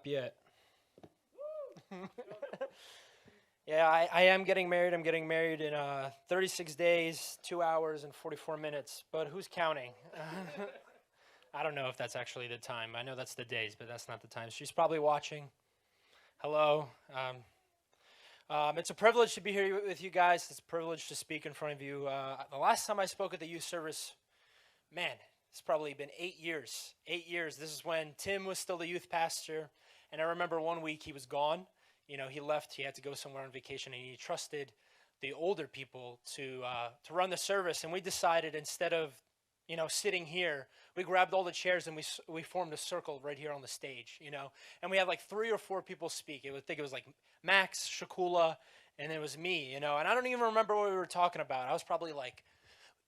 clap yet. Yeah, I am getting married. I'm getting married in 36 days, 2 hours, and 44 minutes. But who's counting? I don't know if that's actually the time. I know that's the days, but that's not the time. She's probably watching. Hello. It's a privilege to be here with you guys. It's a privilege to speak in front of you. The last time I spoke at the youth service, man, it's probably been 8 years. 8 years. This is when Tim was still the youth pastor. And I remember one week he was gone. You know, he left. He had to go somewhere on vacation, and he trusted the older people to run the service. And we decided instead of, sitting here, we grabbed all the chairs and we formed a circle right here on the stage, And we had like 3 or 4 people speak. I think it was like Max, Shakula, and it was me, And I don't even remember what we were talking about. I was probably like,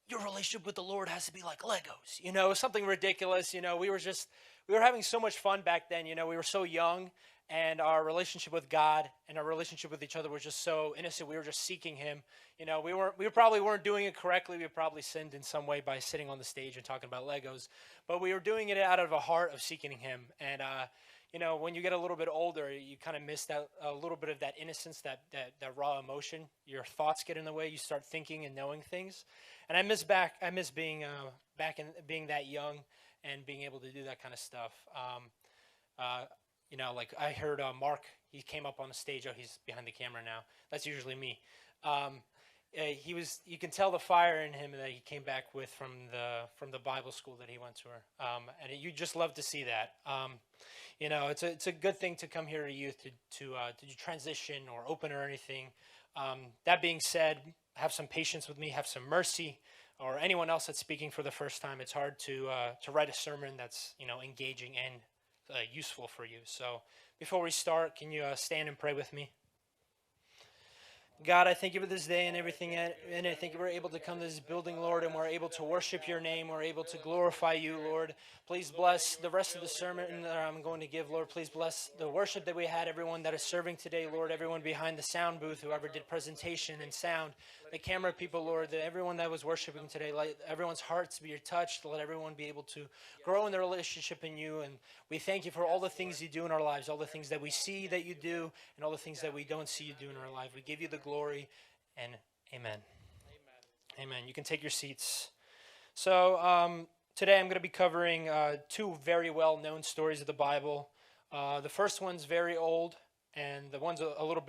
your relationship with the Lord has to be like Legos, something ridiculous. We were having so much fun back then. We were so young, and our relationship with God and our relationship with each other was just so innocent. We were just seeking Him. We probably weren't doing it correctly. We probably sinned in some way by sitting on the stage and talking about Legos, but we were doing it out of a heart of seeking Him. And when you get a little bit older, you kind of miss that a little bit of that innocence, that raw emotion. Your thoughts get in the way. You start thinking and knowing things. And I miss being back and being that young and being able to do that kind of stuff. Like I heard Mark, he came up on the stage. Oh, he's behind the camera now. That's usually me. You can tell the fire in him that he came back with from the Bible school that he went to. And you just love to see that. It's a good thing to come here to youth to transition or open or anything. That being said, have some patience with me, have some mercy, or anyone else that's speaking for the first time. It's hard to write a sermon that's engaging and useful for you. So before we start, can you stand and pray with me? God, I thank you for this day and everything in it. Thank you we're able to come to this building, Lord, and we're able to worship your name. We're able to glorify you, Lord. Please bless the rest of the sermon that I'm going to give, Lord. Please bless the worship that we had, everyone that is serving today, Lord, everyone behind the sound booth, whoever did presentation and sound, the camera people, Lord, everyone that was worshiping today. Let everyone's hearts be touched. Let everyone be able to grow in their relationship in you. And we thank you for all the things you do in our lives, all the things that we see that you do, and all the things that we don't see you do in our life. We give you the glory, and amen. Amen. You can take your seats. So today I'm going to be covering 2 very well-known stories of the Bible. The first one's very old, and the one's a little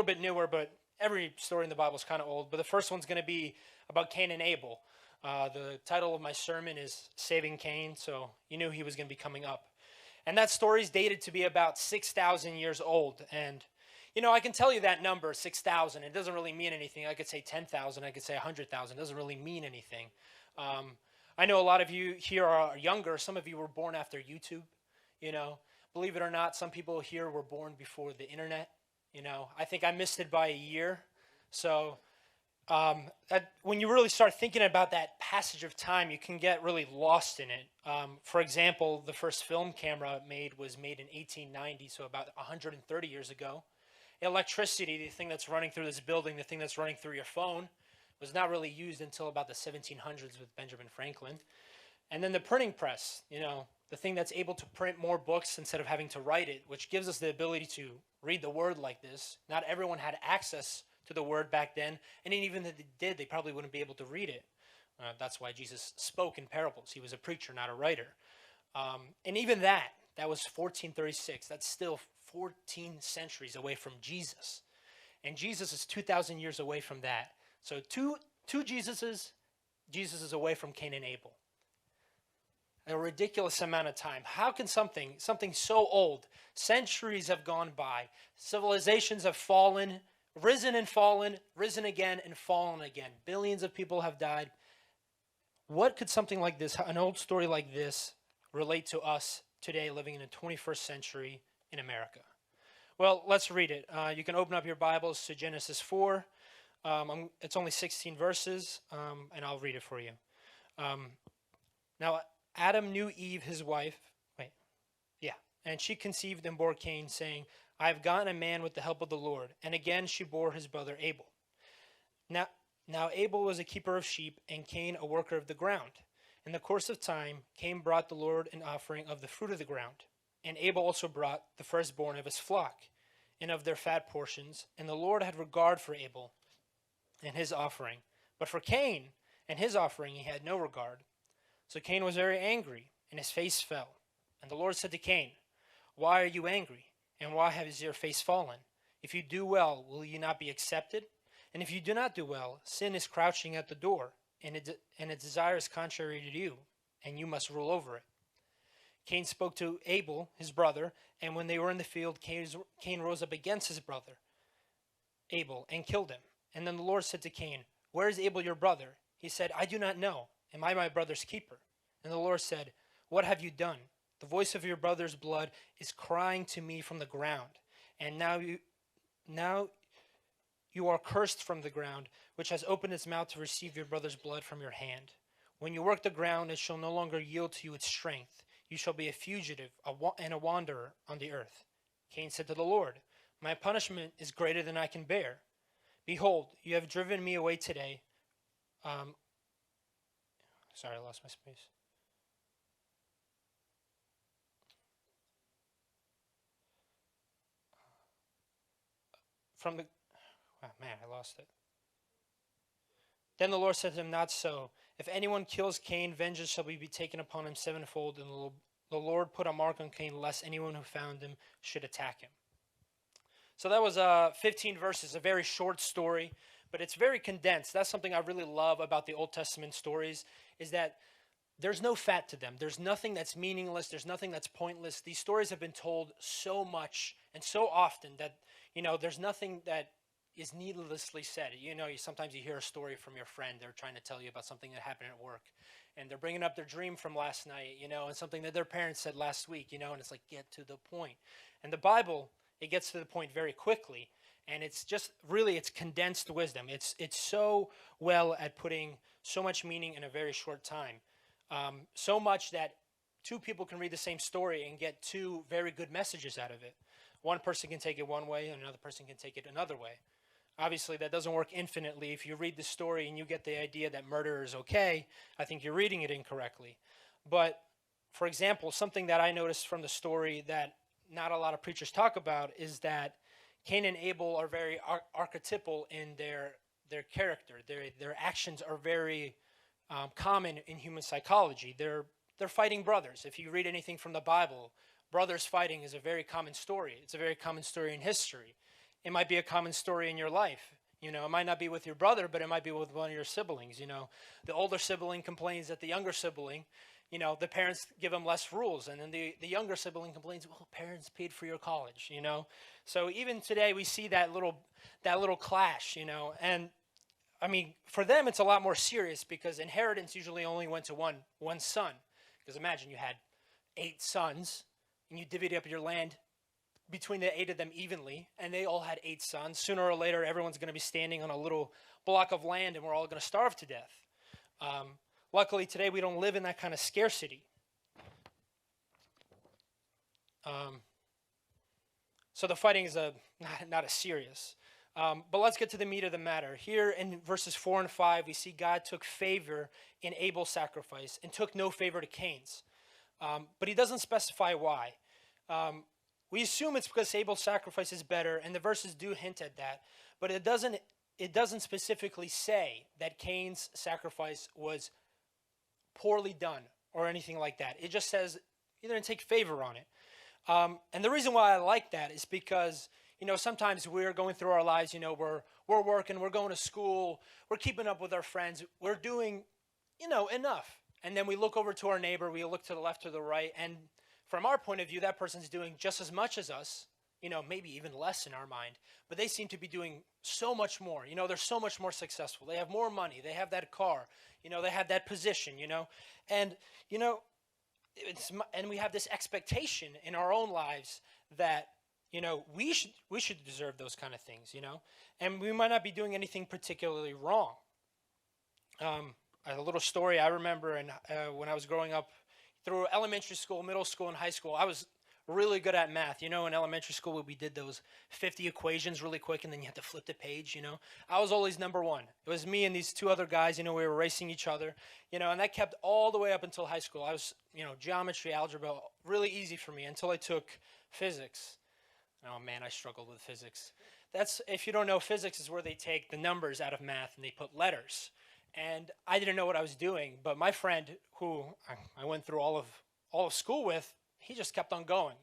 bit newer, but every story in the Bible is kind of old. But the first one's going to be about Cain and Abel. The title of my sermon is Saving Cain, so you knew he was going to be coming up. And that story is dated to be about 6,000 years old. And I can tell you that number, 6,000. It doesn't really mean anything. I could say 10,000. I could say 100,000. It doesn't really mean anything. I know a lot of you here are younger. Some of you were born after YouTube. Believe it or not, some people here were born before the internet. I think I missed it by a year. So when you really start thinking about that passage of time, you can get really lost in it. For example, the first film camera was made in 1890, so about 130 years ago. Electricity, the thing that's running through this building, the thing that's running through your phone, was not really used until about the 1700s with Benjamin Franklin. And then the printing press, the thing that's able to print more books instead of having to write it, which gives us the ability to read the word like this. Not everyone had access to the word back then, and even if they did, they probably wouldn't be able to read it. That's why Jesus spoke in parables. He was a preacher, not a writer. And even that was 1436. That's still 14 centuries away from Jesus. And Jesus is 2,000 years away from that. So two Jesuses, Jesus is away from Cain and Abel. A ridiculous amount of time. How can something so old, centuries have gone by, civilizations have fallen, risen again and fallen again. Billions of people have died. What could something like this, an old story like this, relate to us today living in the 21st century in America? Well, let's read it. You can open up your Bibles to Genesis 4. It's only 16 verses, and I'll read it for you. Now, Adam knew Eve, his wife. And she conceived and bore Cain, saying, I have gotten a man with the help of the Lord. And again she bore his brother Abel. Now Abel was a keeper of sheep, and Cain a worker of the ground. In the course of time, Cain brought the Lord an offering of the fruit of the ground. And Abel also brought the firstborn of his flock and of their fat portions. And the Lord had regard for Abel and his offering. But for Cain and his offering he had no regard. So Cain was very angry, and his face fell. And the Lord said to Cain, "Why are you angry? And why has your face fallen? If you do well, will you not be accepted? And if you do not do well, sin is crouching at the door, and its desire is contrary to you, and you must rule over it." Cain spoke to Abel, his brother, and when they were in the field, Cain rose up against his brother, Abel, and killed him. And then the Lord said to Cain, "Where is Abel your brother?" He said, "I do not know. Am I my brother's keeper?" And the Lord said, "What have you done? The voice of your brother's blood is crying to me from the ground. And now you are cursed from the ground, which has opened its mouth to receive your brother's blood from your hand. When you work the ground, it shall no longer yield to you its strength. You shall be a fugitive and a wanderer on the earth." Cain said to the Lord, "My punishment is greater than I can bear. Behold, you have driven me away today." Sorry, I lost my space. I lost it. Then the Lord said to him, "Not so. If anyone kills Cain, vengeance shall be taken upon him sevenfold." And the Lord put a mark on Cain, lest anyone who found him should attack him. So that was 15 verses, a very short story, but it's very condensed. That's something I really love about the Old Testament stories, is that there's no fat to them. There's nothing that's meaningless. There's nothing that's pointless. These stories have been told so much and so often that, there's nothing that is needlessly said. Sometimes you hear a story from your friend. They're trying to tell you about something that happened at work, and they're bringing up their dream from last night, and something that their parents said last week, and it's like, get to the point. And the Bible, it gets to the point very quickly, and it's just really, it's condensed wisdom. It's so well at putting so much meaning in a very short time. So much that two people can read the same story and get two very good messages out of it. One person can take it one way, and another person can take it another way. Obviously, that doesn't work infinitely. If you read the story and you get the idea that murder is okay, I think you're reading it incorrectly. But, for example, something that I noticed from the story that not a lot of preachers talk about is that Cain and Abel are very archetypal in their character. Their actions are very common in human psychology. They're fighting brothers. If you read anything from the Bible, brothers fighting is a very common story. It's a very common story in history. It might be a common story in your life. It might not be with your brother, but it might be with one of your siblings. The older sibling complains that the younger sibling, the parents give them less rules. And then the younger sibling complains, "Well, parents paid for your college," So even today we see that little clash, And I mean, for them it's a lot more serious because inheritance usually only went to one son. Because imagine you had 8 sons and you divvied up your land between the 8 of them evenly, and they all had 8 sons. Sooner or later, everyone's going to be standing on a little block of land, and we're all going to starve to death. Luckily, today, we don't live in that kind of scarcity. So the fighting is not as serious. But let's get to the meat of the matter. Here in verses 4 and 5, we see God took favor in Abel's sacrifice and took no favor to Cain's. But he doesn't specify why. We assume it's because Abel's sacrifice is better, and the verses do hint at that. But it doesn't specifically say that Cain's sacrifice was poorly done or anything like that. It just says he didn't take favor on it. And the reason why I like that is because, sometimes we're going through our lives, we're working, we're going to school, we're keeping up with our friends, we're doing, enough. And then we look over to our neighbor, we look to the left or the right, and from our point of view, that person's doing just as much as us, maybe even less in our mind, but they seem to be doing so much more. They're so much more successful. They have more money. They have that car. They have that position, and, and we have this expectation in our own lives that, we should deserve those kind of things, and we might not be doing anything particularly wrong. A little story I remember, when I was growing up, through elementary school, middle school, and high school, I was really good at math. In elementary school, we did those 50 equations really quick, and then you had to flip the page. I was always number one. It was me and these two other guys. We were racing each other. And that kept all the way up until high school. I was, geometry, algebra, really easy for me until I took physics. Oh man, I struggled with physics. That's, if you don't know, physics is where they take the numbers out of math and they put letters. And I didn't know what I was doing, but my friend, who I went through all of school with, he just kept on going.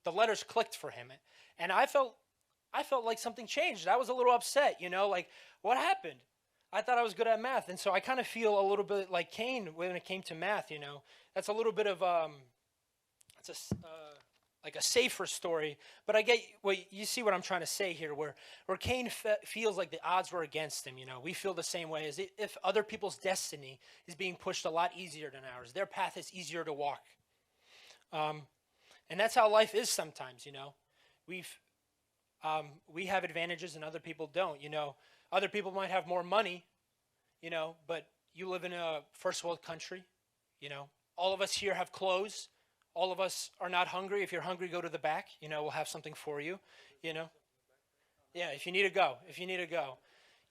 The letters clicked for him, and I felt like something changed. I was a little upset. Like, what happened? I thought I was good at math, and so I kind of feel a little bit like Cain when it came to math. That's a little bit of it's like a safer story, but I get you see what I'm trying to say here, where Cain feels like the odds were against him. We feel the same way, as if other people's destiny is being pushed a lot easier than ours. Their path is easier to walk, and that's how life is sometimes. We have advantages and other people don't. Other people might have more money, but you live in a first world country. All of us here have clothes. All of us are not hungry. If you're hungry, go to the back. We'll have something for you. Yeah, if you need to go.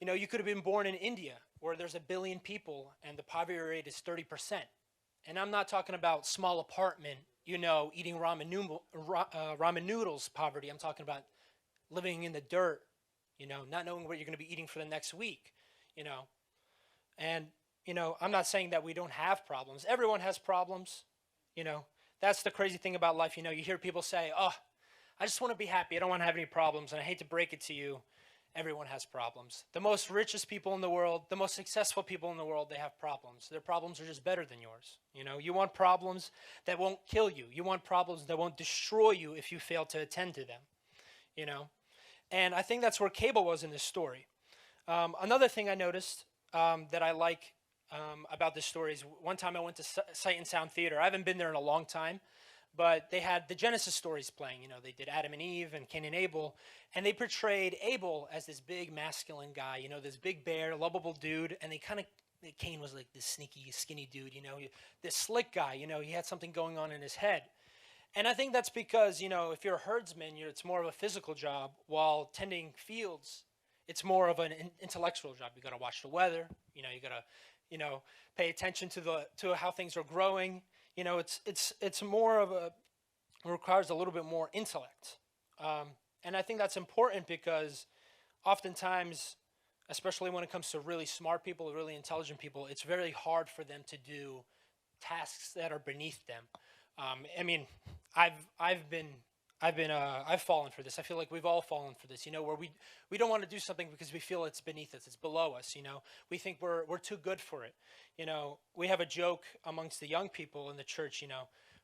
You could have been born in India, where there's 1 billion people and the poverty rate is 30%. And I'm not talking about small apartment, eating ramen noodles poverty. I'm talking about living in the dirt, not knowing what you're going to be eating for the next week, And, I'm not saying that we don't have problems. Everyone has problems, That's the crazy thing about life. You hear people say, oh, I just want to be happy. I don't want to have any problems. And I hate to break it to you, everyone has problems. The most richest people in the world, the most successful people in the world, they have problems. Their problems are just better than yours. You want problems that won't kill you. You want problems that won't destroy you if you fail to attend to them, And I think that's where Cable was in this story. Another thing I noticed that I like about this story is one time I went to Sight and Sound Theater. I haven't been there in a long time, but they had the Genesis stories playing. They did Adam and Eve and Cain and Abel, and they portrayed Abel as this big masculine guy, this big bear, lovable dude, and Cain was like this sneaky, skinny dude, this slick guy, he had something going on in his head. And I think that's because, if you're a herdsman, it's more of a physical job, while tending fields, it's more of an intellectual job. You got to watch the weather, you got to pay attention to how things are growing. It's more of it requires a little bit more intellect. And I think that's important because oftentimes, especially when it comes to really smart people, really intelligent people, it's very hard for them to do tasks that are beneath them. I've fallen for this. I feel like we've all fallen for this, where we don't want to do something because we feel it's beneath us, it's below us, We think we're too good for it. We have a joke amongst the young people in the church,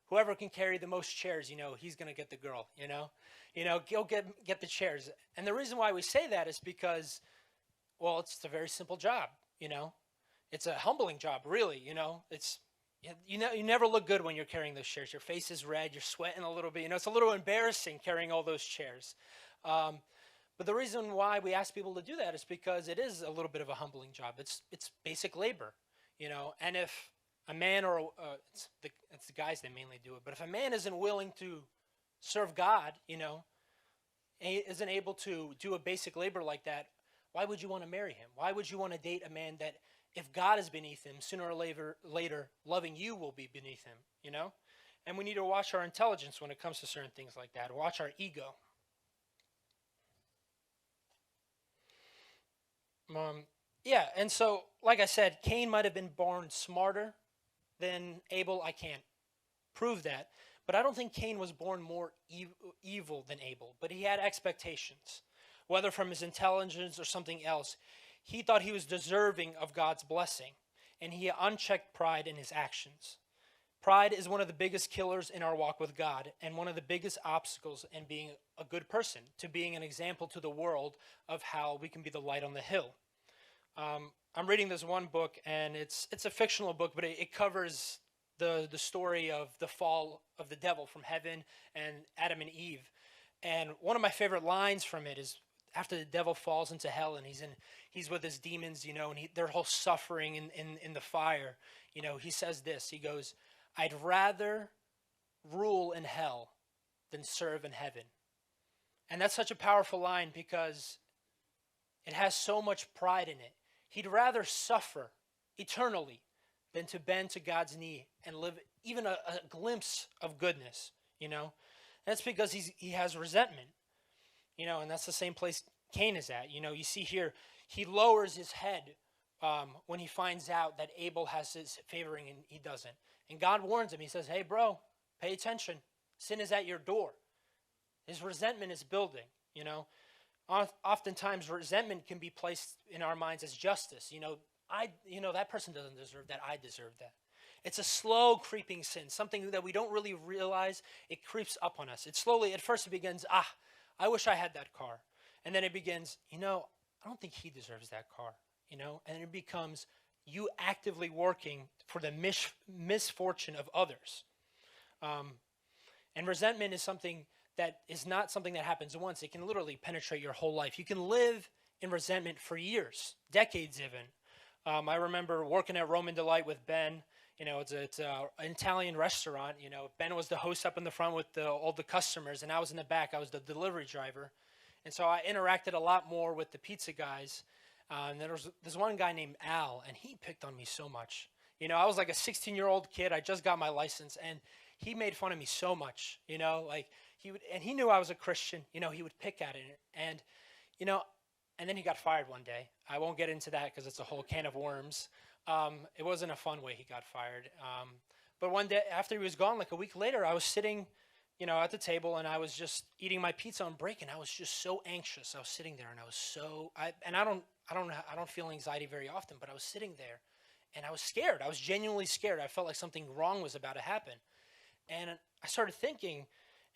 whoever can carry the most chairs, he's going to get the girl, go get the chairs. And the reason why we say that is because, well, it's a very simple job, It's a humbling job, really, You never look good when you're carrying those chairs. Your face is red. You're sweating a little bit. It's a little embarrassing carrying all those chairs. But the reason why we ask people to do that is because it is a little bit of a humbling job. It's basic labor, And if a man it's the guys that mainly do it. But if a man isn't willing to serve God, isn't able to do a basic labor like that, why would you want to marry him? Why would you want to date a man that, if God is beneath him, sooner or later, loving you will be beneath him, And we need to watch our intelligence when it comes to certain things like that. Watch our ego. And so, like I said, Cain might have been born smarter than Abel. I can't prove that. But I don't think Cain was born more evil than Abel. But he had expectations, whether from his intelligence or something else. He thought he was deserving of God's blessing, and he had unchecked pride in his actions. Pride is one of the biggest killers in our walk with God, and one of the biggest obstacles in being a good person, to being an example to the world of how we can be the light on the hill. I'm reading this one book, and it's a fictional book, but it covers the story of the fall of the devil from heaven and Adam and Eve. And one of my favorite lines from it is, after the devil falls into hell and he's with his demons, and they're all suffering in the fire, he says this. He goes, "I'd rather rule in hell than serve in heaven. And that's such a powerful line because it has so much pride in it. He'd rather suffer eternally than to bend to God's knee and live even a glimpse of goodness, you know. That's because he has resentment, you know, and that's the same place Cain is at. You know, you see here, he lowers his head when he finds out that Abel has his favoring and he doesn't. And God warns him. He says, hey, bro, pay attention. Sin is at your door. His resentment is building, you know. Oftentimes, resentment can be placed in our minds as justice. You know, that person doesn't deserve that. I deserve that. It's a slow creeping sin, something that we don't really realize. It creeps up on us. It slowly, at first it begins, I wish I had that car. And then it begins, you know, I don't think he deserves that car, you know. And it becomes you actively working for the misfortune of others. And resentment is something that is not something that happens once. It can literally penetrate your whole life. You can live in resentment for years, decades even. I remember working at Roman Delight with Ben. You know, it's an Italian restaurant. You know, Ben was the host up in the front with all the customers, and I was in the back. I was the delivery driver. And so I interacted a lot more with the pizza guys. And there was this one guy named Al, and he picked on me so much. You know, I was like a 16-year-old kid. I just got my license, and he made fun of me so much, you know, like he knew I was a Christian, you know, he would pick at it. And, you know, and then he got fired one day. I won't get into that because it's a whole can of worms. It wasn't a fun way he got fired. But one day after he was gone, like a week later, I was sitting, you know, at the table and I was just eating my pizza on break and I was just so anxious. I was sitting there and I was I don't feel anxiety very often, but I was sitting there and I was scared. I was genuinely scared. I felt like something wrong was about to happen. And I started thinking,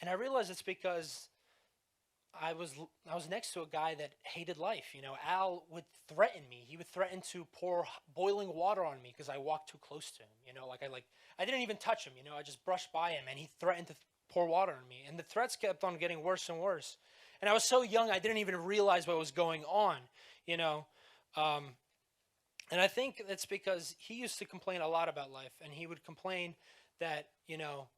and I realized it's because I was next to a guy that hated life. You know, Al would threaten me. He would threaten to pour boiling water on me because I walked too close to him. You know, I didn't even touch him. You know, I just brushed by him, and he threatened to pour water on me. And the threats kept on getting worse and worse. And I was so young, I didn't even realize what was going on. You know, and I think that's because he used to complain a lot about life, and he would complain that you know,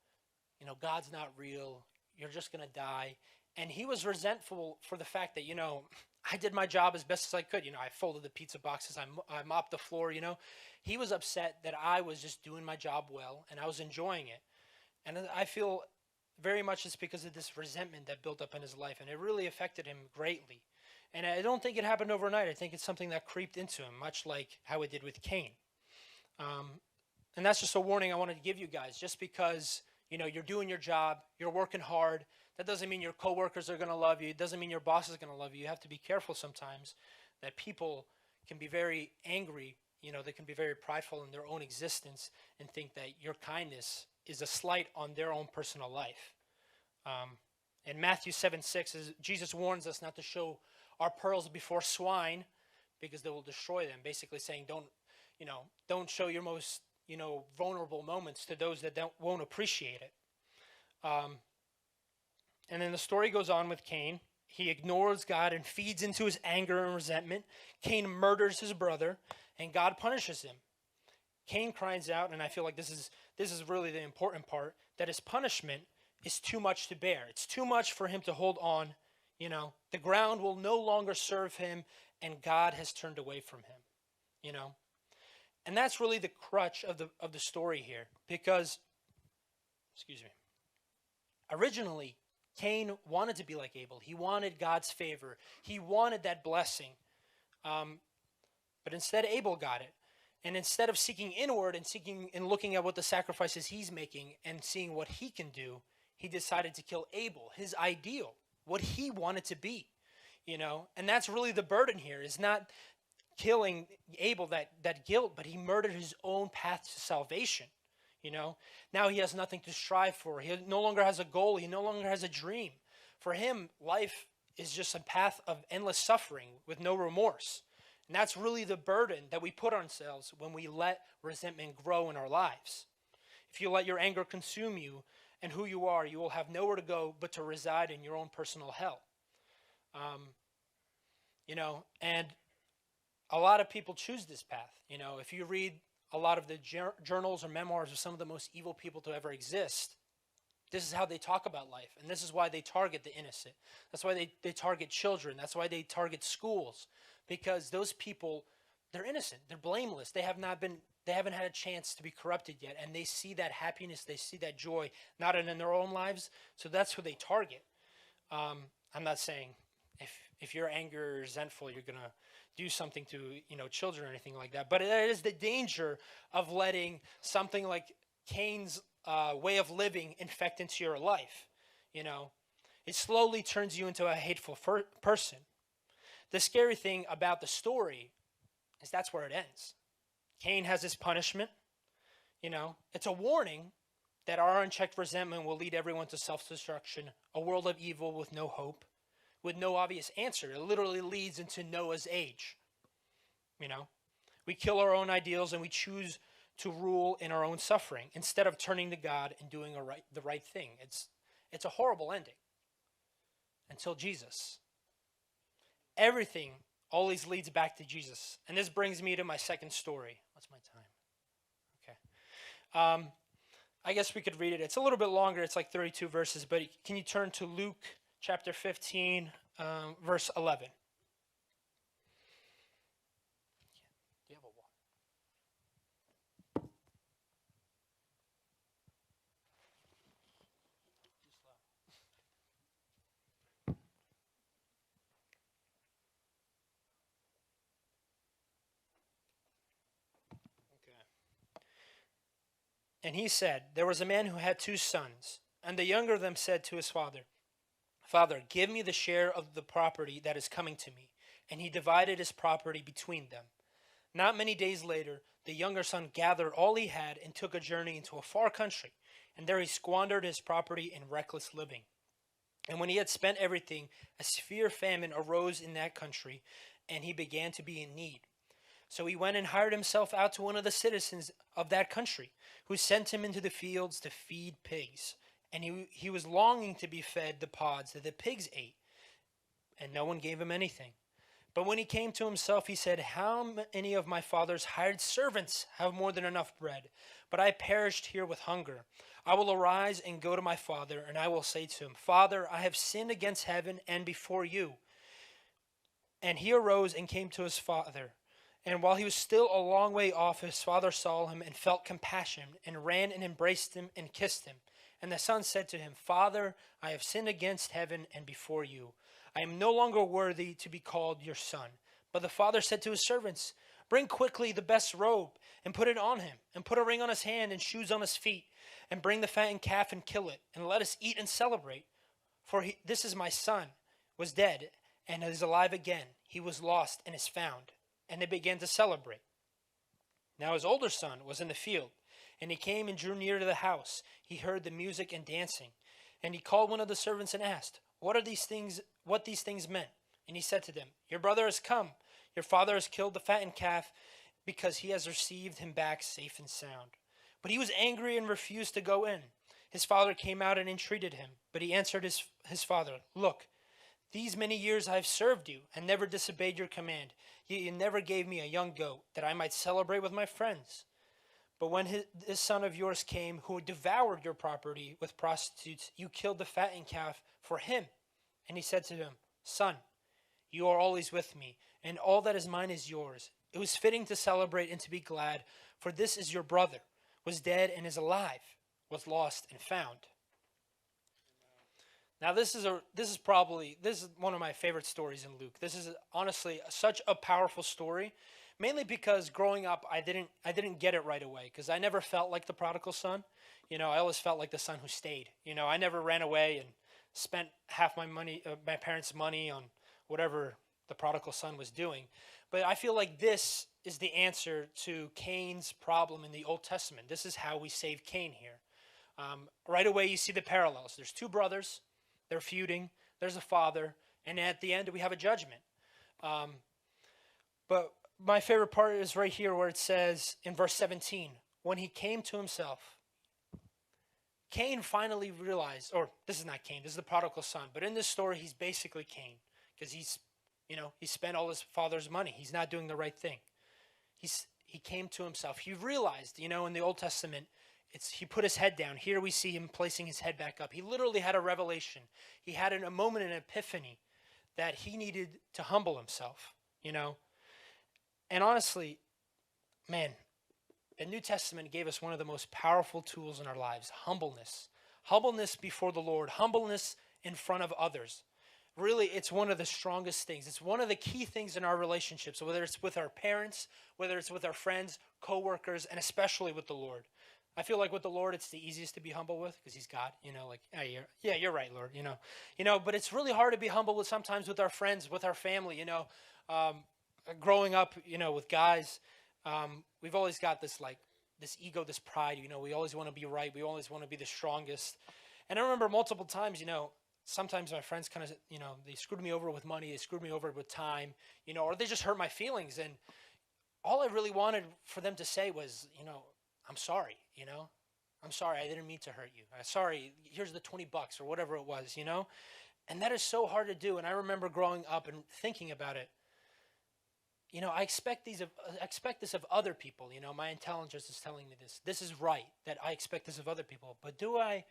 God's not real. You're just gonna die. And he was resentful for the fact that, you know, I did my job as best as I could. You know, I folded the pizza boxes, I mopped the floor, you know. He was upset that I was just doing my job well and I was enjoying it. And I feel very much it's because of this resentment that built up in his life, and it really affected him greatly. And I don't think it happened overnight. I think it's something that creeped into him, much like how it did with Cain. And that's just a warning I wanted to give you guys. Just because, you know, you're doing your job, you're working hard, that doesn't mean your coworkers are going to love you. It doesn't mean your boss is going to love you. You have to be careful sometimes that people can be very angry. You know, they can be very prideful in their own existence and think that your kindness is a slight on their own personal life. In Matthew 7:6, Jesus warns us not to show our pearls before swine because they will destroy them. Basically saying, don't show your most, vulnerable moments to those that won't appreciate it. And then the story goes on with Cain. He ignores God and feeds into his anger and resentment. Cain murders his brother, and God punishes him. Cain cries out, and I feel like this is really the important part, that his punishment is too much to bear. It's too much for him to hold on. The ground will no longer serve him, and God has turned away from him. And that's really the crutch of the story here, because, originally, Cain wanted to be like Abel. He wanted God's favor. He wanted that blessing. But instead, Abel got it. And instead of seeking inward and looking at what the sacrifices he's making and seeing what he can do, he decided to kill Abel, his ideal, what he wanted to be. And that's really the burden here, is not killing Abel, that guilt, but he murdered his own path to salvation. Now he has nothing to strive for. He no longer has a goal. He no longer has a dream. For him, life is just a path of endless suffering with no remorse. And that's really the burden that we put on ourselves when we let resentment grow in our lives. If you let your anger consume you and who you are, you will have nowhere to go but to reside in your own personal hell. And a lot of people choose this path. If you read a lot of the journals or memoirs of some of the most evil people to ever exist, This is how they talk about life. And this is why they target the innocent. That's why they target children. That's why they target schools. Because those people, they're innocent. They're blameless. They haven't had a chance to be corrupted yet. And they see that happiness. They see that joy, not in their own lives. So that's who they target. I'm not saying if you're angry or resentful, you're going to do something to, children or anything like that. But it is the danger of letting something like Cain's way of living infect into your life. It slowly turns you into a hateful person. The scary thing about the story is that's where it ends. Cain has his punishment. It's a warning that our unchecked resentment will lead everyone to self-destruction, a world of evil with no hope, with no obvious answer. It literally leads into Noah's age. We kill our own ideals and we choose to rule in our own suffering instead of turning to God and doing the right thing. It's a horrible ending until Jesus. Everything always leads back to Jesus. And this brings me to my second story. What's my time? Okay. I guess we could read it. It's a little bit longer. It's like 32 verses. But can you turn to Luke chapter 15, verse 11? Do you have a water? And he said, there was a man who had 2 sons, and the younger of them said to his father, Father, give me the share of the property that is coming to me. And he divided his property between them. Not many days later, the younger son gathered all he had and took a journey into a far country, and there he squandered his property in reckless living. And when he had spent everything, a severe famine arose in that country, and he began to be in need. So he went and hired himself out to one of the citizens of that country, who sent him into the fields to feed pigs. And he was longing to be fed the pods that the pigs ate, and no one gave him anything. But when he came to himself, he said, how many of my father's hired servants have more than enough bread? But I perished here with hunger. I will arise and go to my father, and I will say to him, Father, I have sinned against heaven and before you. And he arose and came to his father. And while he was still a long way off, his father saw him and felt compassion, and ran and embraced him and kissed him. And the son said to him, Father, I have sinned against heaven and before you. I am no longer worthy to be called your son. But the father said to his servants, Bring quickly the best robe, and put it on him, and put a ring on his hand and shoes on his feet, and bring the fattened calf and kill it, and let us eat and celebrate. For this is my son, was dead, and is alive again. He was lost and is found. And they began to celebrate. Now his older son was in the field, and he came and drew near to the house. He heard the music and dancing. And he called one of the servants and asked, what these things meant? And he said to them, Your brother has come. Your father has killed the fattened calf, because he has received him back safe and sound. But he was angry and refused to go in. His father came out and entreated him. But he answered his father, Look, these many years I have served you and never disobeyed your command. Yet you never gave me a young goat that I might celebrate with my friends. But when this son of yours came, who devoured your property with prostitutes, you killed the fattened calf for him. And he said to him, Son, you are always with me, and all that is mine is yours. It was fitting to celebrate and to be glad, for this is your brother, was dead and is alive, was lost and found. Now this is one of my favorite stories in Luke. This is honestly such a powerful story, mainly because growing up I didn't get it right away, because I never felt like the prodigal son. I always felt like the son who stayed. I never ran away and spent half my parents' money on whatever the prodigal son was doing. But I feel like this is the answer to Cain's problem in the Old Testament. This is how we save Cain here. Right away you see the parallels. There's 2 brothers. They're feuding. There's a father. And at the end, we have a judgment. But my favorite part is right here where it says in verse 17, when he came to himself, Cain finally realized, or this is not Cain, this is the prodigal son. But in this story, he's basically Cain, because he spent all his father's money. He's not doing the right thing. He came to himself. He realized, in the Old Testament, he put his head down. Here we see him placing his head back up. He literally had a revelation. He had a moment, an epiphany, that he needed to humble himself, you know. And honestly, man, the New Testament gave us one of the most powerful tools in our lives: humbleness. Humbleness before the Lord, humbleness in front of others. Really, it's one of the strongest things. It's one of the key things in our relationships, whether it's with our parents, whether it's with our friends, coworkers, and especially with the Lord. I feel like with the Lord, it's the easiest to be humble with because he's God, you know, like, yeah, you're right, Lord, you know, but it's really hard to be humble with sometimes with our friends, with our family, you know. Growing up, you know, with guys, we've always got this ego, this pride, you know, we always want to be right. We always want to be the strongest. And I remember multiple times, you know, sometimes my friends kind of, you know, they screwed me over with money, they screwed me over with time, you know, or they just hurt my feelings. And all I really wanted for them to say was, you know, I'm sorry, you know, I'm sorry, I didn't mean to hurt you. Sorry, here's the $20 or whatever it was, you know. And that is so hard to do. And I remember growing up and thinking about it. You know, I expect this of other people. You know, my intelligence is telling me this. This is right, that I expect this of other people. But do I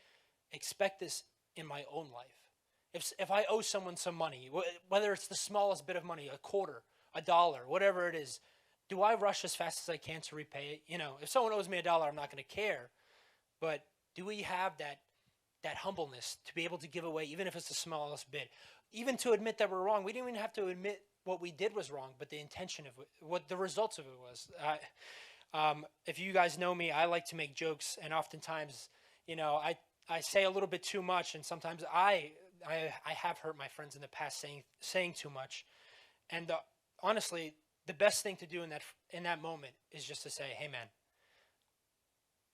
expect this in my own life? If I owe someone some money, whether it's the smallest bit of money, a quarter, a dollar, whatever it is, do I rush as fast as I can to repay it? You know, if someone owes me $1, I'm not going to care. But do we have that humbleness to be able to give away, even if it's the smallest bit? Even to admit that we're wrong. We didn't even have to admit what we did was wrong, but the intention of it, what the results of it was. If you guys know me, I like to make jokes, and oftentimes, you know, I say a little bit too much, and sometimes I have hurt my friends in the past saying too much. And honestly, the best thing to do in that moment is just to say, hey, man,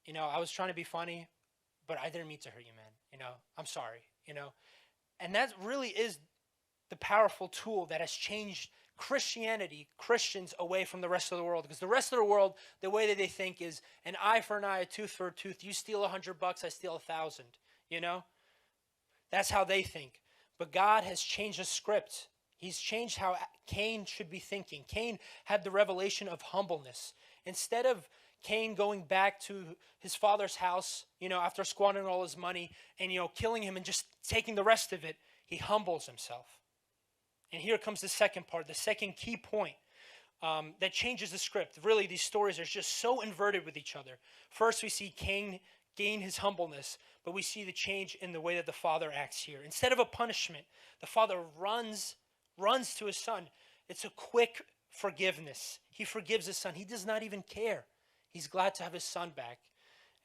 you know, I was trying to be funny, but I didn't mean to hurt you, man. You know, I'm sorry, you know. And that really is the powerful tool that has changed Christians away from the rest of the world. Because the rest of the world, the way that they think is an eye for an eye, a tooth for a tooth. You steal $100, I steal 1,000, you know. That's how they think. But God has changed the script. He's changed how Cain should be thinking. Cain had the revelation of humbleness. Instead of Cain going back to his father's house, you know, after squandering all his money and, you know, killing him and just taking the rest of it, he humbles himself. And here comes the second part, the second key point that changes the script. Really, these stories are just so inverted with each other. First, we see Cain gain his humbleness, but we see the change in the way that the father acts here. Instead of a punishment, the father runs to his son. It's a quick forgiveness. He forgives his son. He does not even care. He's glad to have his son back.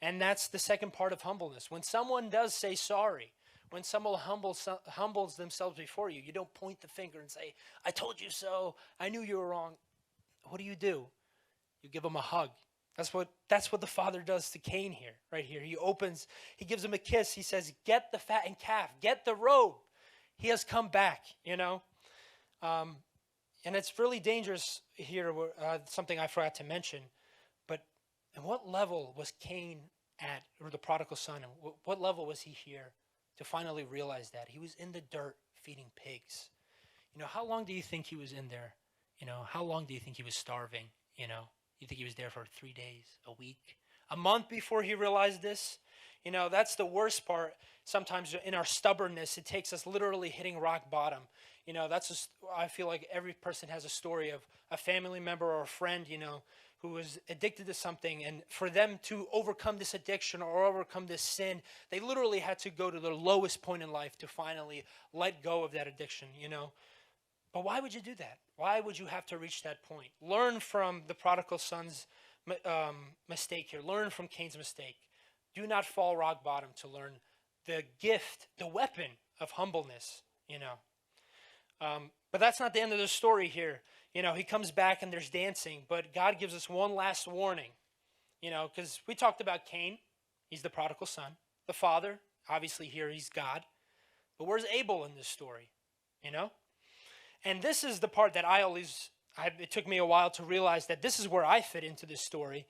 And that's the second part of humbleness. When someone does say sorry, when someone humbles themselves before you, you don't point the finger and say, I told you so, I knew you were wrong. What do? You give them a hug. That's what the father does to Cain here, right here. He gives him a kiss. He says, get the fattened calf, get the robe. He has come back, you know. And it's really dangerous here, something I forgot to mention. But at what level was Cain at, or the prodigal son, and what level was he here to finally realize that? He was in the dirt feeding pigs. You know, how long do you think he was in there? You know, how long do you think he was starving? You know, you think he was there for 3 days, a week, a month before he realized this? You know, that's the worst part. Sometimes in our stubbornness, it takes us literally hitting rock bottom. You know, I feel like every person has a story of a family member or a friend, you know, who was addicted to something. And for them to overcome this addiction or overcome this sin, they literally had to go to the lowest point in life to finally let go of that addiction, you know. But why would you do that? Why would you have to reach that point? Learn from the prodigal son's mistake here. Learn from Cain's mistake. Do not fall rock bottom to learn the gift, the weapon of humbleness, you know. But that's not the end of the story here. You know, he comes back and there's dancing, but God gives us one last warning, you know, because we talked about Cain. He's the prodigal son. The father, obviously here, he's God. But where's Abel in this story, you know? And this is the part that it took me a while to realize that this is where I fit into this story,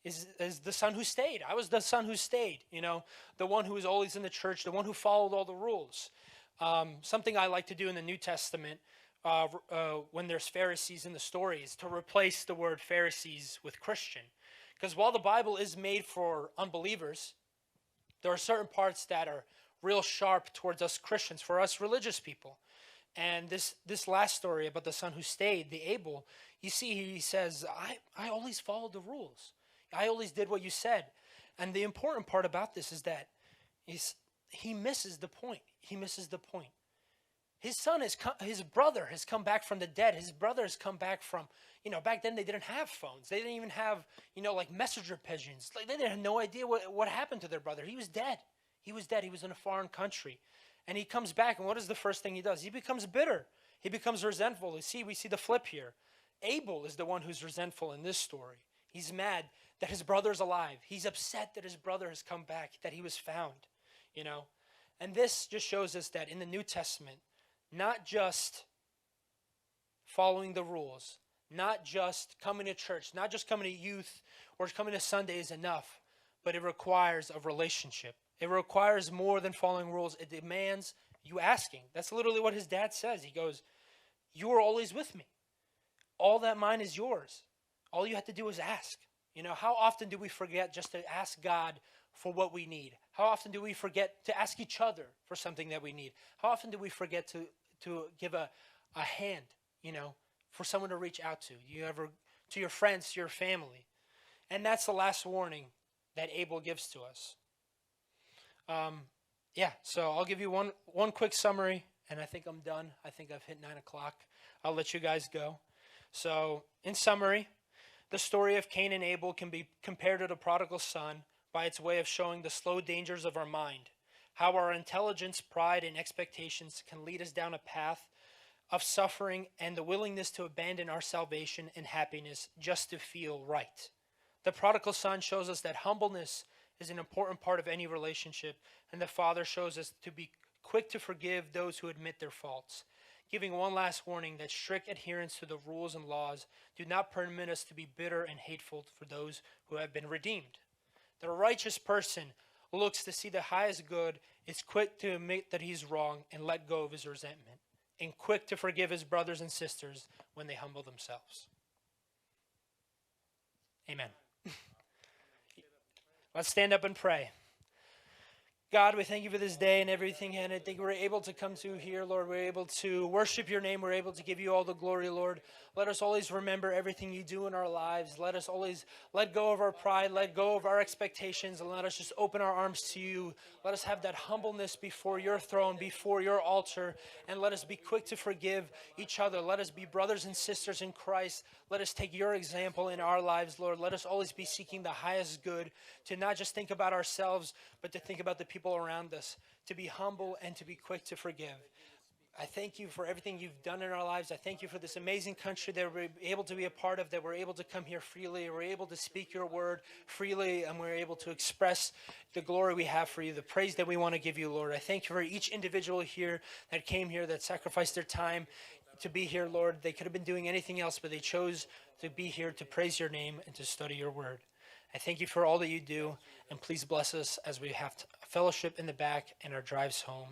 is the son who stayed. I was the son who stayed, you know, the one who was always in the church, the one who followed all the rules. Something I like to do in the New Testament when there's Pharisees in the story is to replace the word Pharisees with Christian. Because while the Bible is made for unbelievers, there are certain parts that are real sharp towards us Christians, for us religious people. And this last story about the son who stayed, the Abel, you see, he says, I always followed the rules. I always did what you said. And the important part about this is that he misses the point. He misses the point. His brother has come back from the dead. His brother has come back from, back then they didn't have phones. They didn't even have, like messenger pigeons. Like they didn't have no idea what happened to their brother. He was dead. He was dead. He was in a foreign country. And he comes back, and what is the first thing he does? He becomes bitter. He becomes resentful. We see the flip here. Abel is the one who's resentful in this story. He's mad that his brother's alive. He's upset that his brother has come back, that he was found, And this just shows us that in the New Testament, not just following the rules, not just coming to church, not just coming to youth or coming to Sunday is enough, but it requires a relationship. It requires more than following rules. It demands you asking. That's literally what his dad says. He goes, you are always with me. All that mine is yours. All you have to do is ask. How often do we forget just to ask God for what we need? How often do we forget to ask each other for something that we need? How often do we forget to give a hand, for someone to reach out to? To your friends, to your family? And that's the last warning that Abel gives to us. So I'll give you one quick summary, and I think I'm done. I think I've hit 9 o'clock. I'll let you guys go. So in summary, the story of Cain and Abel can be compared to the prodigal son by its way of showing the slow dangers of our mind, how our intelligence, pride, and expectations can lead us down a path of suffering and the willingness to abandon our salvation and happiness just to feel right. The prodigal son shows us that humbleness is an important part of any relationship, and the father shows us to be quick to forgive those who admit their faults, giving one last warning that strict adherence to the rules and laws do not permit us to be bitter and hateful for those who have been redeemed. The righteous person looks to see the highest good, is quick to admit that he's wrong and let go of his resentment, and quick to forgive his brothers and sisters when they humble themselves. Amen. Let's stand up and pray. God, we thank you for this day and everything, and I think we're able to come to here, Lord. We're able to worship your name. We're able to give you all the glory, Lord. Let us always remember everything you do in our lives. Let us always let go of our pride, let go of our expectations, and let us just open our arms to you. Let us have that humbleness before your throne, before your altar, and let us be quick to forgive each other. Let us be brothers and sisters in Christ. Let us take your example in our lives, Lord. Let us always be seeking the highest good, to not just think about ourselves, but to think about the people around us, to be humble and to be quick to forgive. I thank you for everything you've done in our lives. I thank you for this amazing country that we're able to be a part of, that we're able to come here freely, we're able to speak your word freely, and we're able to express the glory we have for you, the praise that we want to give you, Lord. I thank you for each individual here that came here, that sacrificed their time to be here, Lord. They could have been doing anything else, but they chose to be here to praise your name and to study your word. I thank you for all that you do, and please bless us as we have fellowship in the back and our drives home.